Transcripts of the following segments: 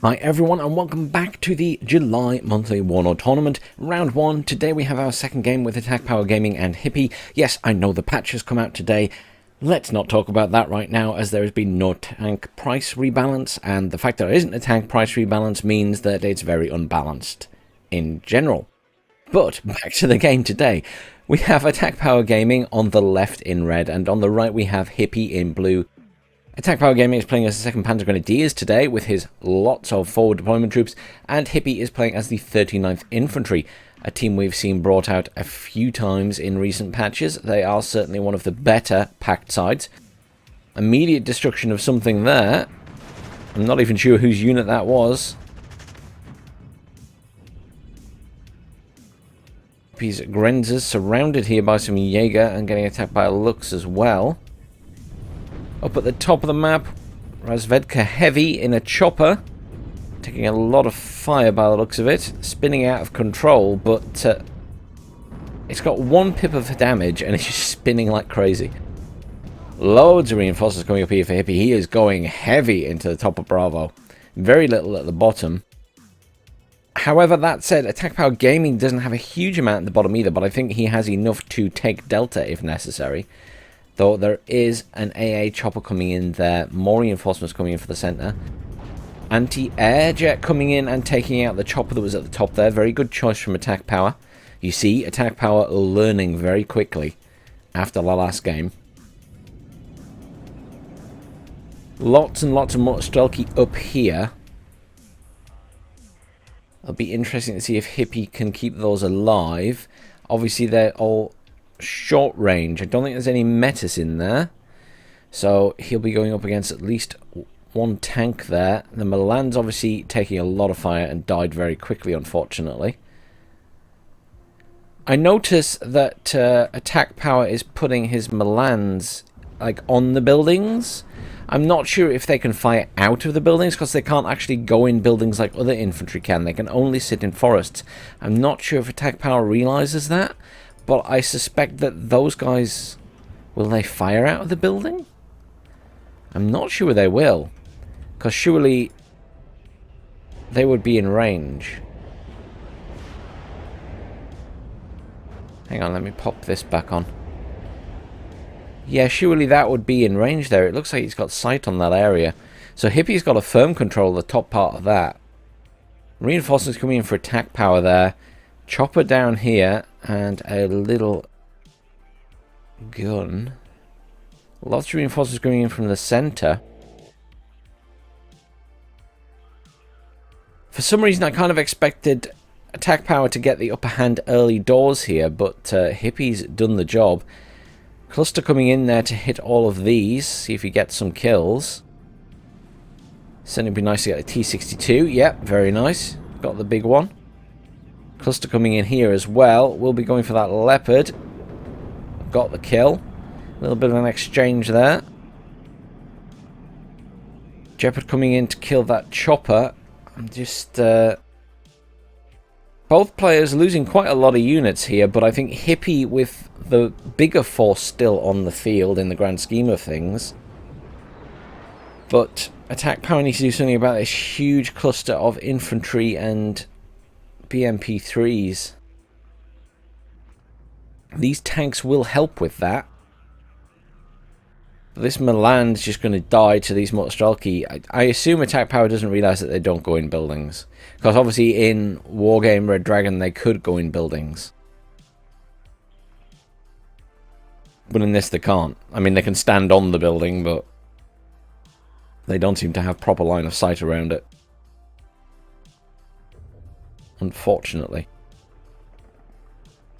Hi everyone and welcome back to the July monthly WARNO Tournament, round 1. Today we have our second game with AtkPwr Gaming and Hippie. Yes, I know the patch has come out today. Let's not talk about that right now, as there has been no tank price rebalance, and the fact that there isn't a tank price rebalance means that it's very unbalanced in general. But back to the game today. We have AtkPwr Gaming on the left in red, and on the right we have Hippie in blue. AtkPwr Gaming is playing as the 2nd Panzer Grenadiers today with his lots of forward deployment troops, and Hippie is playing as the 39th Infantry, a team we've seen brought out a few times in recent patches. They are certainly one of the better packed sides. Immediate destruction of something there. I'm not even sure whose unit that was. Hippie's Grenzers surrounded here by some Jaeger and getting attacked by Lux as well. Up at the top of the map, Razvedka Heavy in a chopper, taking a lot of fire by the looks of it, spinning out of control, but it's got 1 pip of damage and it's just spinning like crazy. Loads of reinforcements coming up here for Hippie. He is going heavy into the top of Bravo. Very little at the bottom. However, that said, AtkPwr Gaming doesn't have a huge amount at the bottom either, but I think he has enough to take Delta if necessary. Though there is an AA chopper coming in there, more reinforcements coming in for the centre. Anti-air jet coming in and taking out the chopper that was at the top there. Very good choice from AtkPwr. You see, AtkPwr learning very quickly after the last game. Lots and lots of Strelki up here. It'll be interesting to see if Hippie can keep those alive. Obviously, they're all short range. I don't think there's any metas in there, so he'll be going up against at least 1 tank there. The Milan's obviously taking a lot of fire and died very quickly, unfortunately. I notice that AtkPwr is putting his Milans like on the buildings. I'm not sure if they can fire out of the buildings, because they can't actually go in buildings like other infantry can. They can only sit in forests. I'm not sure if AtkPwr realizes that, but I suspect that those guys, will they fire out of the building? I'm not sure they will, because surely they would be in range. Hang on, let me pop this back on. Yeah, surely that would be in range there. It looks like he's got sight on that area. So Hippie's got a firm control of the top part of that. Reinforcements coming in for AtkPwr there. Chopper down here, and a little gun. Lots of reinforcements coming in from the center. For some reason, I kind of expected AtkPwr to get the upper hand early doors here, but Hippie's done the job. Cluster coming in there to hit all of these, see if he gets some kills. Certainly be nice to get a T-62. Yep, very nice. Got the big one. Cluster coming in here as well. We'll be going for that Leopard. Got the kill. A little bit of an exchange there. Jeopard coming in to kill that chopper. I'm just... both players losing quite a lot of units here, but I think Hippie with the bigger force still on the field in the grand scheme of things. But AtkPwr needs to do something about this huge cluster of infantry and BMP3s. These tanks will help with that. This Milan's just going to die to these Motostrelki. I assume AtkPwr doesn't realise that they don't go in buildings. Because obviously in Wargame Red Dragon they could go in buildings. But in this they can't. I mean, they can stand on the building, but they don't seem to have proper line of sight around it. Unfortunately.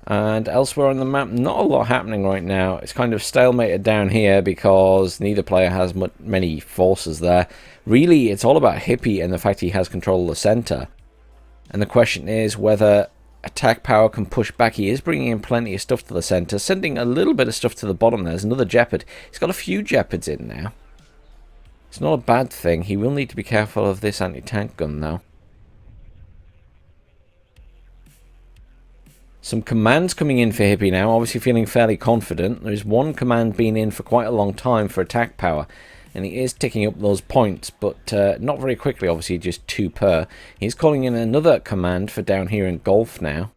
And elsewhere on the map, not a lot happening right now. It's kind of stalemated down here because neither player has many forces there. Really, it's all about Hippie and the fact he has control of the center. And the question is whether AtkPwr can push back. He is bringing in plenty of stuff to the center, sending a little bit of stuff to the bottom. There's another Jeopard. He's got a few Jeopards in now. It's not a bad thing. He will need to be careful of this anti-tank gun, though. Some commands coming in for Hippie now, obviously feeling fairly confident. There's one command been in for quite a long time for AtkPwr. and he is ticking up those points, but not very quickly, obviously, just 2 per. He's calling in another command for down here in Gulf now.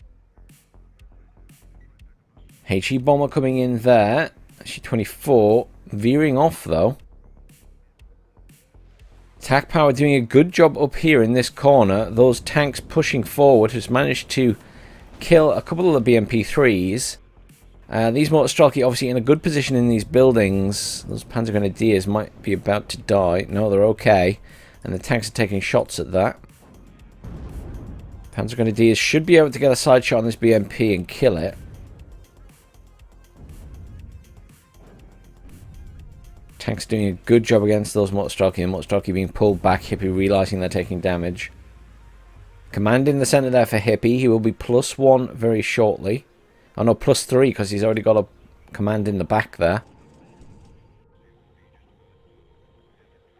HE bomber coming in there. Actually 24, veering off though. AtkPwr doing a good job up here in this corner. Those tanks pushing forward has managed to kill a couple of the BMP3s. These Motorstrelki obviously in a good position in these buildings. Those Panzergrenadiers might be about to die. No, they're okay. And the tanks are taking shots at that. Panzergrenadiers should be able to get a side shot on this BMP and kill it. Tanks doing a good job against those Motorstrelki, and Motorstrelki being pulled back, Hippie realising they're taking damage. Command in the centre there for Hippie. He will be +1 very shortly. Oh no, +3 because he's already got a command in the back there.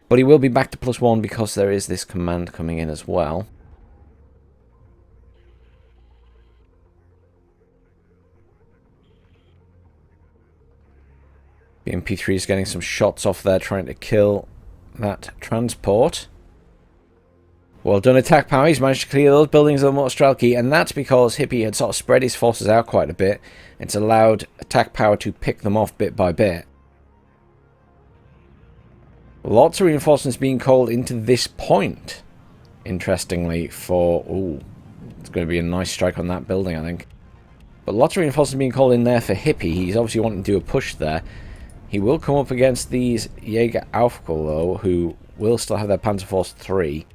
But he will be back to +1 because there is this command coming in as well. The MP3 is getting some shots off there, trying to kill that transport. Well done, AtkPwr. He's managed to clear those buildings of the Motorstrelki, and that's because Hippie had sort of spread his forces out quite a bit. It's allowed AtkPwr to pick them off bit by bit. Lots of reinforcements being called into this point, interestingly, for... Ooh, it's going to be a nice strike on that building, I think. But lots of reinforcements being called in there for Hippie. He's obviously wanting to do a push there. He will come up against these Jäger Aufkel, though, who will still have their Panzerforce 3.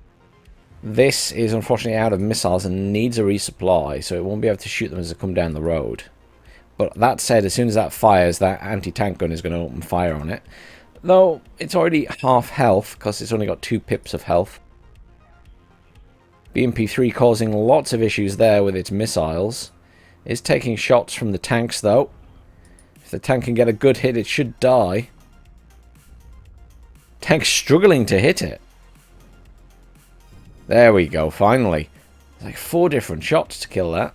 This is unfortunately out of missiles and needs a resupply, so it won't be able to shoot them as they come down the road. But that said, as soon as that fires, that anti-tank gun is going to open fire on it. Though, it's already half health, because it's only got 2 pips of health. BMP-3 causing lots of issues there with its missiles. Is taking shots from the tanks, though. If the tank can get a good hit, it should die. Tank's struggling to hit it. There we go, finally. There's like 4 different shots to kill that.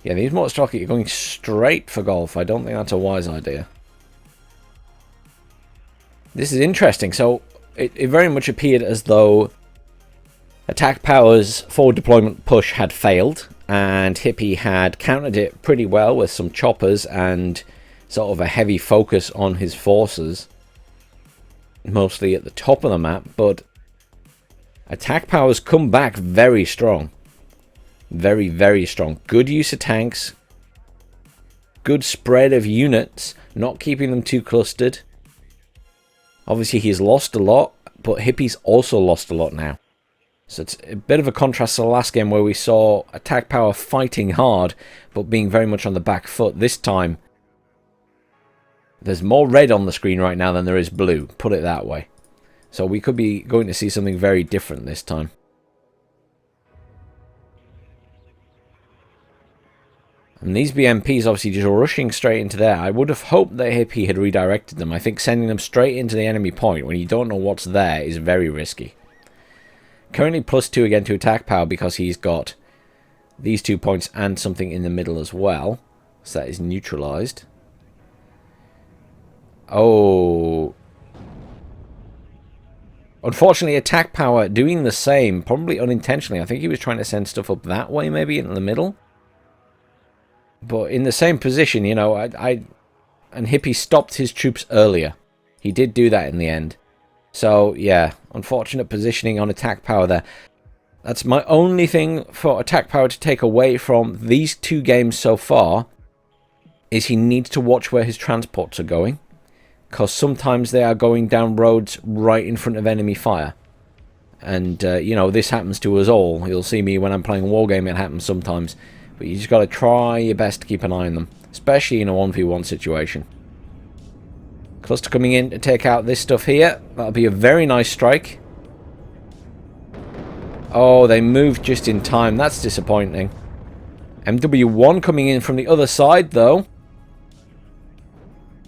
Yeah, these Motorstrelki are going straight for Golf. I don't think that's a wise idea. This is interesting. So, it very much appeared as though AtkPwr's forward deployment push had failed, and Hippie had countered it pretty well with some choppers and sort of a heavy focus on his forces, mostly at the top of the map, but AtkPwr's come back very strong. Very, very strong. Good use of tanks, good spread of units, not keeping them too clustered. Obviously he's lost a lot, but Hippie's also lost a lot now. So it's a bit of a contrast to the last game where we saw AtkPwr fighting hard, but being very much on the back foot. This time, there's more red on the screen right now than there is blue, put it that way. So we could be going to see something very different this time. And these BMPs obviously just rushing straight into there. I would have hoped that Hippie had redirected them. I think sending them straight into the enemy point when you don't know what's there is very risky. Currently +2 again to AtkPwr because he's got these 2 points and something in the middle as well. So that is neutralized. Oh. Unfortunately, AtkPwr doing the same, probably unintentionally. I think he was trying to send stuff up that way, maybe, in the middle. But in the same position, you know, and Hippie stopped his troops earlier. He did do that in the end. So, yeah, unfortunate positioning on AtkPwr there. That's my only thing for AtkPwr to take away from these 2 games so far, is he needs to watch where his transports are going. Because sometimes they are going down roads right in front of enemy fire. And, you know, this happens to us all. You'll see me when I'm playing a wargame, it happens sometimes. But you just got to try your best to keep an eye on them. Especially in a 1v1 situation. Cluster coming in to take out this stuff here. That'll be a very nice strike. Oh, they moved just in time. That's disappointing. MW1 coming in from the other side, though.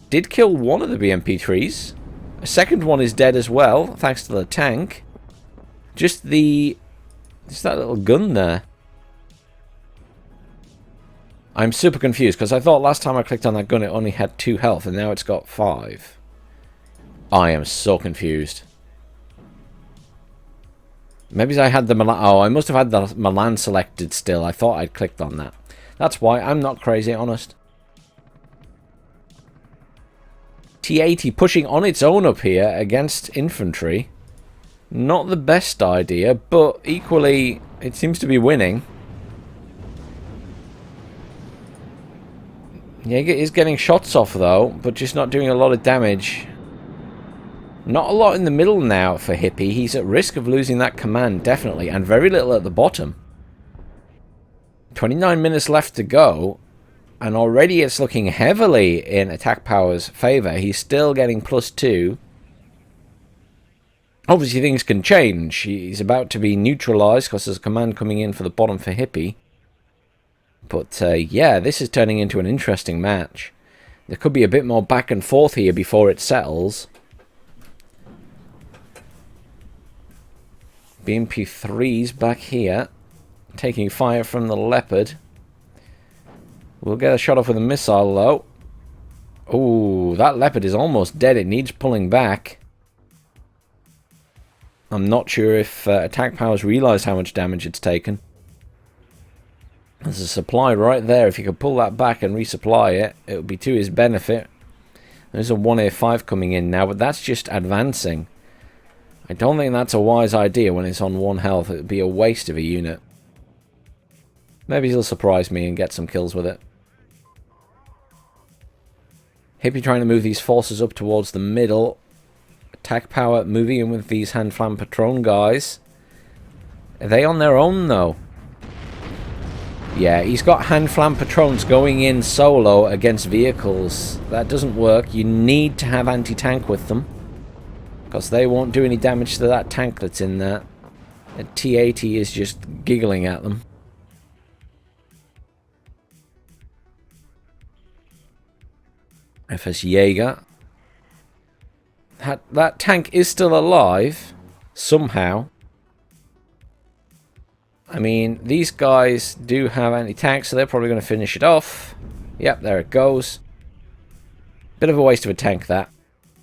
Did kill one of the BMP3s. A second one is dead as well, thanks to the tank. Just that little gun there. I'm super confused, because I thought last time I clicked on that gun it only had 2 health, and now it's got 5. I am so confused. Maybe I had the Milan... Oh, I must have had the Milan selected still. I thought I'd clicked on that. That's why. I'm not crazy, honest. T80 pushing on its own up here against Infantry. Not the best idea, but equally, it seems to be winning. Jaeger is getting shots off, though, but just not doing a lot of damage. Not a lot in the middle now for Hippie. He's at risk of losing that command, definitely, and very little at the bottom. 29 minutes left to go, and already it's looking heavily in AtkPwr's favour. He's still getting +2. Obviously, things can change. He's about to be neutralised because there's a command coming in for the bottom for Hippie. But, yeah, this is turning into an interesting match. There could be a bit more back and forth here before it settles. BMP3's back here, taking fire from the Leopard. We'll get a shot off with a missile, though. Oh, that Leopard is almost dead. It needs pulling back. I'm not sure if AtkPwr's realised how much damage it's taken. There's a supply right there. If you could pull that back and resupply it, it would be to his benefit. There's a 1A5 coming in now, but that's just advancing. I don't think that's a wise idea when it's on 1 health. It would be a waste of a unit. Maybe he'll surprise me and get some kills with it. Hippie trying to move these forces up towards the middle. AtkPwr moving in with these hand flam patron guys. Are they on their own, though? Yeah, he's got hand flam patrons going in solo against vehicles. That doesn't work. You need to have anti-tank with them, because they won't do any damage to that tank that's in there. The T80 is just giggling at them. FS Jaeger. That tank is still alive, somehow. I mean, these guys do have anti-tank, so they're probably going to finish it off. Yep, there it goes. Bit of a waste of a tank, that.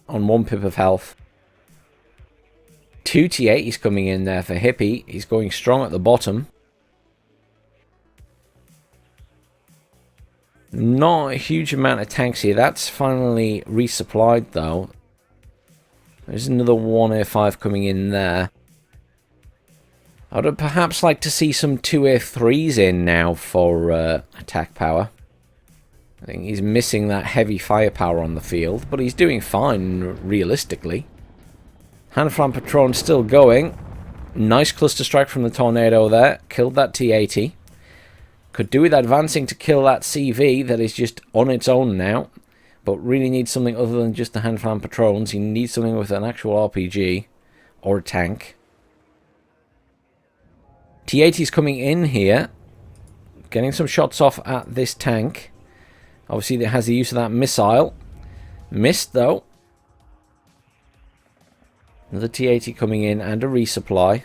On 1 pip of health. 2 T80s coming in there for Hippie. He's going strong at the bottom. Not a huge amount of tanks here. That's finally resupplied, though. There's another 1A5 coming in there. I would perhaps like to see some 2A3s in now for AtkPwr. I think he's missing that heavy firepower on the field, but he's doing fine, realistically. Hand flam patron still going. Nice cluster strike from the tornado there. Killed that T80. Could do with advancing to kill that CV that is just on its own now. But really needs something other than just the hand flam patrons. He needs something with an actual RPG. Or a tank. T80's coming in here. Getting some shots off at this tank. Obviously it has the use of that missile. Missed though. Another T80 coming in and a resupply.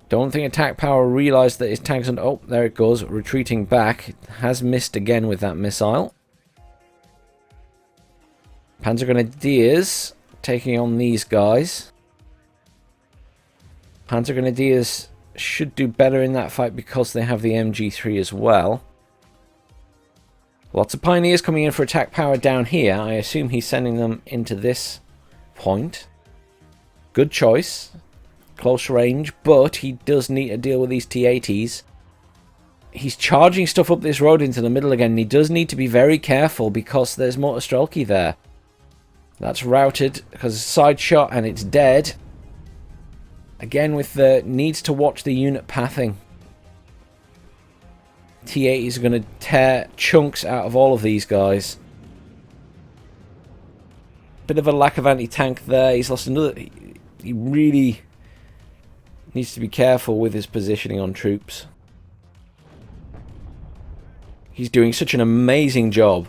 Don't think AtkPwr realised that his tank's on... Oh, there it goes. Retreating back. Has missed again with that missile. Panzer Grenadiers taking on these guys. Panzer Grenadiers should do better in that fight because they have the MG3 as well. Lots of Pioneers coming in for AtkPwr down here. I assume he's sending them into this point. Good choice. Close range, but he does need to deal with these T80s. He's charging stuff up this road into the middle again, and he does need to be very careful because there's Motor Strelky there. That's routed because it's a side shot and it's dead. Again with the needs to watch the unit pathing. T80s are going to tear chunks out of all of these guys. Bit of a lack of anti-tank there. He's lost another... He really needs to be careful with his positioning on troops. He's doing such an amazing job.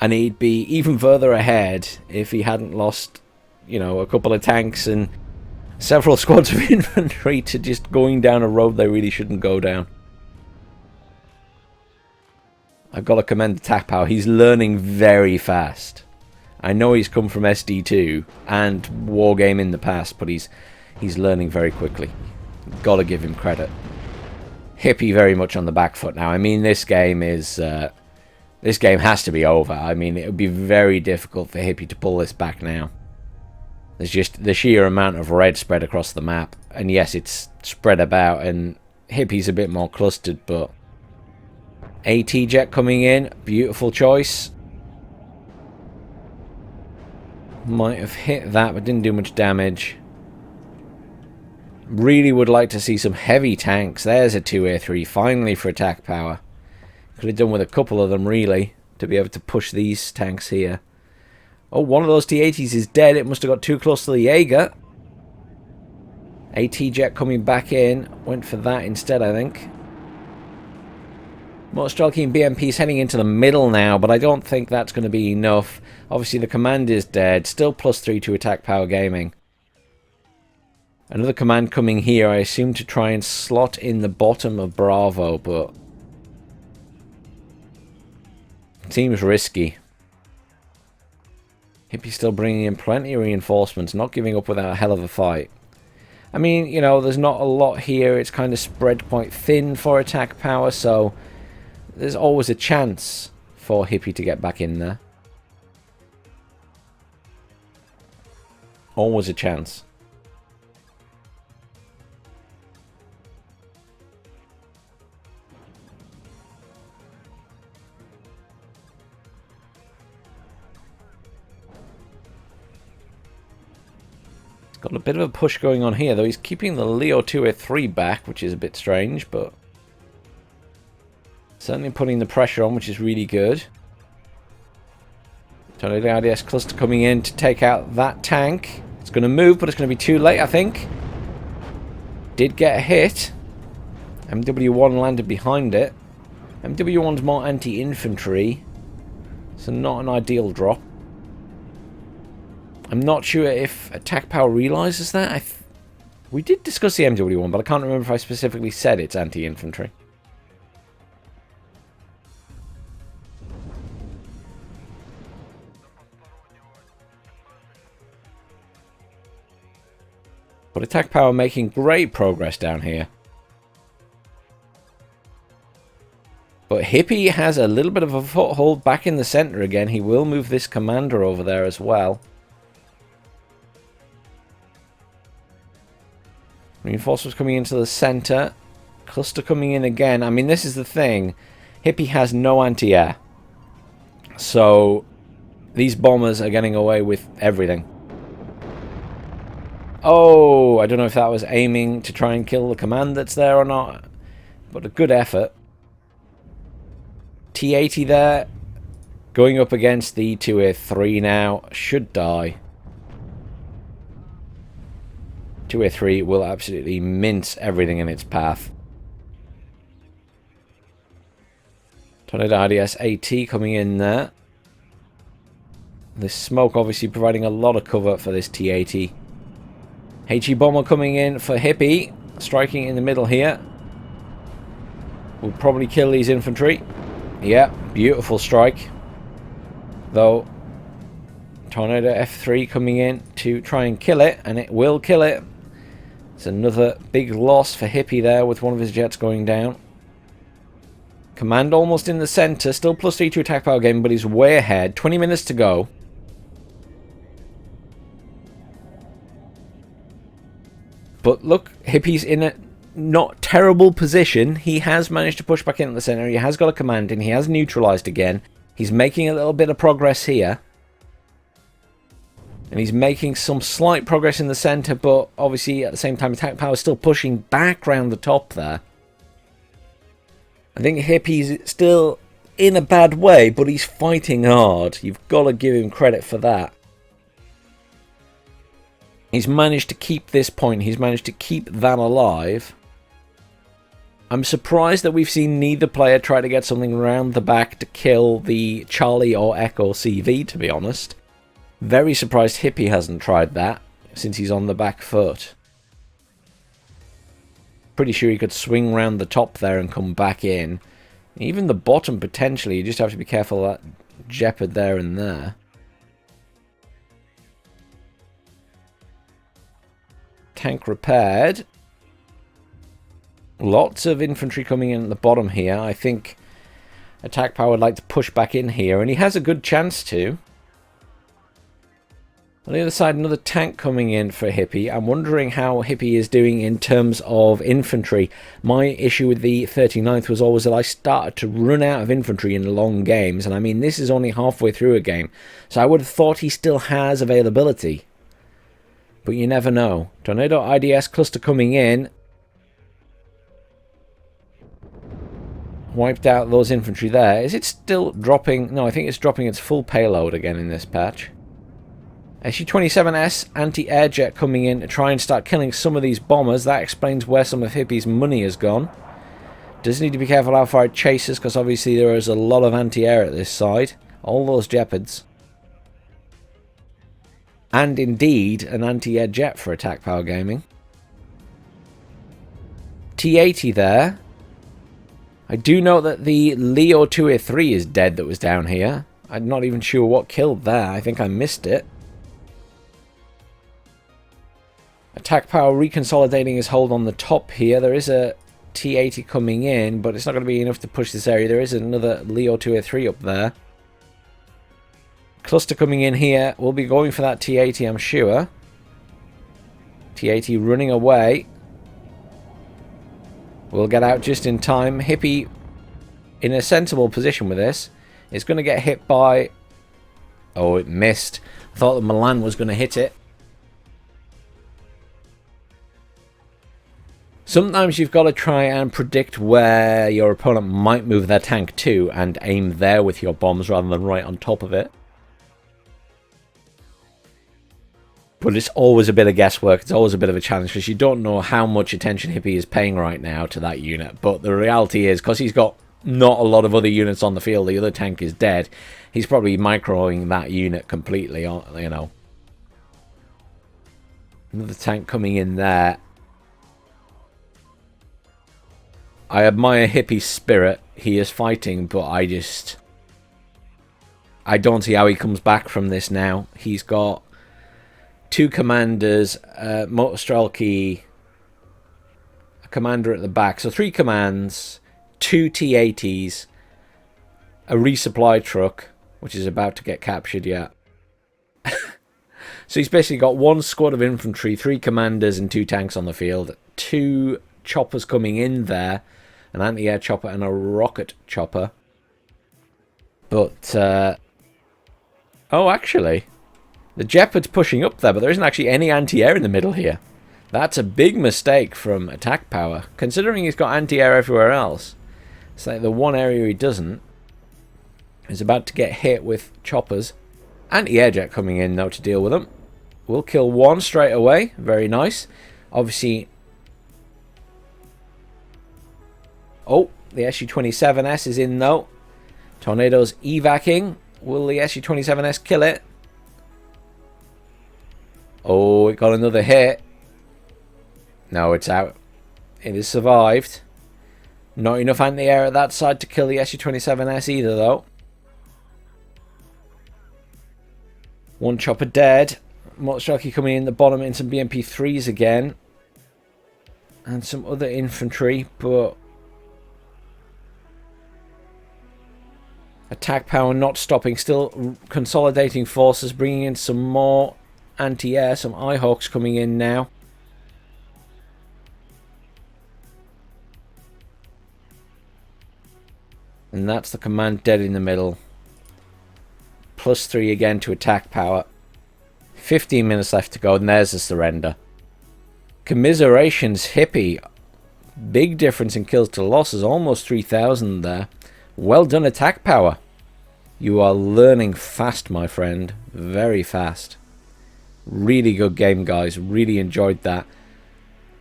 And he'd be even further ahead if he hadn't lost, you know, a couple of tanks and several squads of infantry to just going down a road they really shouldn't go down. I've got to commend AtkPwr. He's learning very fast. I know he's come from SD2 and Wargame in the past, but he's learning very quickly. Gotta give him credit. Hippie very much on the back foot now. I mean, this game is... this game has to be over. I mean, it would be very difficult for Hippie to pull this back now. There's just the sheer amount of red spread across the map. And yes, it's spread about, and Hippie's a bit more clustered, but... AT jet coming in. Beautiful choice. Might have hit that, but didn't do much damage. Really would like to see some heavy tanks. There's a 2A3 finally for AtkPwr. Could have done with a couple of them, really, to be able to push these tanks here. Oh, one of those T-80s is dead. It must have got too close to the Jaeger. AT jet coming back in. Went for that instead, I think. Motorstrelky and BMP's heading into the middle now, but I don't think that's going to be enough. Obviously, the command is dead. Still +3 to AtkPwr Gaming. Another command coming here, I assume, to try and slot in the bottom of Bravo, but... seems risky. Hippie's still bringing in plenty of reinforcements, not giving up without a hell of a fight. I mean, you know, there's not a lot here. It's kind of spread quite thin for AtkPwr, so... there's always a chance for Hippie to get back in there. Always a chance. He's got a bit of a push going on here, though. He's keeping the Leo 2A3 back, which is a bit strange, but... certainly putting the pressure on, which is really good. Tourney RDS cluster coming in to take out that tank. It's going to move, but it's going to be too late, I think. Did get a hit. MW1 landed behind it. MW1's more anti-infantry, so not an ideal drop. I'm not sure if AtkPwr realises that. We did discuss the MW1, but I can't remember if I specifically said it's anti-infantry. But AtkPwr making great progress down here. But Hippie has a little bit of a foothold back in the centre again. He will move this commander over there as well. Reinforcements coming into the centre. Cluster coming in again. I mean, this is the thing. Hippie has no anti-air. So, these bombers are getting away with everything. Oh, I don't know if that was aiming to try and kill the command that's there or not. But a good effort. T-80 there. Going up against the 2A3 now. Should die. 2A3 will absolutely mince everything in its path. Tourney RDS AT coming in there. This smoke obviously providing a lot of cover for this T-80. HE bomber coming in for Hippie. Striking in the middle here. Will probably kill these infantry. Yeah, beautiful strike. Though, Tornado F3 coming in to try and kill it, and it will kill it. It's another big loss for Hippie there with one of his jets going down. Command almost in the centre, still +3 to AtkPwr game, but he's way ahead. 20 minutes to go. But look, Hippie's in a not terrible position. He has managed to push back into the centre. He has got a command in. He has neutralised again. He's making a little bit of progress here. And he's making some slight progress in the centre, but obviously at the same time AtkPwr is still pushing back round the top there. I think Hippie's still in a bad way, but he's fighting hard. You've got to give him credit for that. He's managed to keep this point. He's managed to keep that alive. I'm surprised that we've seen neither player try to get something around the back to kill the Charlie or Echo CV, to be honest. Very surprised Hippie hasn't tried that, since he's on the back foot. Pretty sure he could swing round the top there and come back in. Even the bottom, potentially. You just have to be careful of that Jeopard there and there. tank repaired. Lots of infantry coming in at the bottom here. I think AtkPwr would like to push back in here, and he has a good chance to. On the other side, another tank coming in for Hippie. I'm wondering how Hippie is doing in terms of infantry. My issue with the 39th was always that I started to run out of infantry in long games, and I mean, this is only halfway through a game, so I would have thought he still has availability. But you never know. Tornado IDS cluster coming in. Wiped out those infantry there. Is it still dropping? No, I think it's dropping its full payload again in this patch. SU-27S anti-air jet coming in to try and start killing some of these bombers. That explains where some of Hippie's money has gone. Does need to be careful how far it chases, because obviously there is a lot of anti-air at this side. All those Jeopards. And indeed, an anti-air jet for AtkPwr Gaming. T-80 there. I do know that the Leo 2A3 is dead that was down here. I'm not even sure what killed there. I think I missed it. AtkPwr reconsolidating his hold on the top here. There is a T-80 coming in, but it's not going to be enough to push this area. There is another Leo 2A3 up there. Cluster coming in here. We'll be going for that T-80, I'm sure. T-80 running away. We'll get out just in time. Hippie in a sensible position with this. It's going to get hit by... Oh, it missed. I thought the Milan was going to hit it. Sometimes you've got to try and predict where your opponent might move their tank to and aim there with your bombs rather than right on top of it. But it's always a bit of guesswork. It's always a bit of a challenge because you don't know how much attention Hippie is paying right now to that unit. But the reality is, because he's got not a lot of other units on the field, the other tank is dead, he's probably microing that unit completely, you know. Another tank coming in there. I admire Hippie's spirit. He is fighting, but I don't see how he comes back from this now. He's got 2 commanders, Motostrelki, a commander at the back. So 3 commands, 2 T-80s, a resupply truck, which is about to get captured yet. So he's basically got 1 squad of infantry, 3 commanders and 2 tanks on the field. 2 choppers coming in there, an anti-air chopper and a rocket chopper. But, oh, actually... The Jeopard's pushing up there, but there isn't actually any anti-air in the middle here. That's a big mistake from AtkPwr, considering he's got anti-air everywhere else. It's like the one area he doesn't is about to get hit with choppers. Anti-air jet coming in, though, to deal with them. We'll kill 1 straight away. Very nice. Obviously... Oh, the SU-27S is in, though. Tornado's evacing. Will the SU-27S kill it? Oh, it got another hit. No, it's out. It has survived. Not enough anti-air at that side to kill the SU-27S either, though. 1 chopper dead. Motostrelki coming in the bottom in some BMP-3s again. And some other infantry, but... AtkPwr not stopping, still consolidating forces, bringing in some more anti-air, some Ihawks coming in now. And that's the command dead in the middle. +3 again to AtkPwr. 15 minutes left to go, and there's the surrender. Commiserations, Hippie. Big difference in kills to losses, almost 3,000 there. Well done, AtkPwr. You are learning fast, my friend. Very fast. Really good game, guys. Really enjoyed that.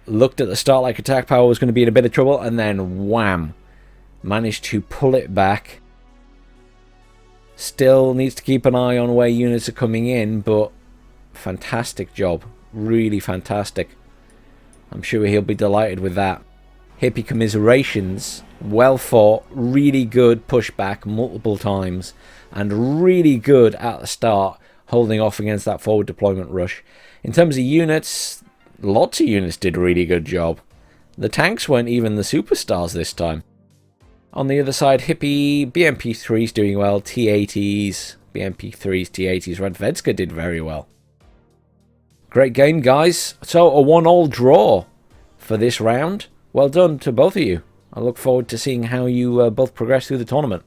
Looked at the start like AtkPwr was going to be in a bit of trouble, and then wham. Managed to pull it back. Still needs to keep an eye on where units are coming in, but fantastic job. Really fantastic. I'm sure he'll be delighted with that. Hippie commiserations. Well fought. Really good pushback multiple times. And really good at the start, holding off against that forward deployment rush. In terms of units, Lots of units did a really good job. The tanks weren't even the superstars this time. On the other side, Hippie, BMP3's doing well, T80s, BMP3s, T80s, Radvedska did very well. Great game, guys. So, a 1-all draw for this round. Well done to both of you. I look forward to seeing how you both progress through the tournament.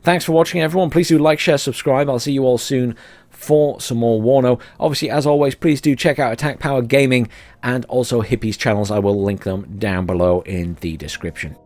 Thanks for watching, everyone. Please do like, share, subscribe. I'll see you all soon for some more Warno. Obviously, as always, please do check out AtkPwr Gaming and also Hippie's channels. I will link them down below in the description.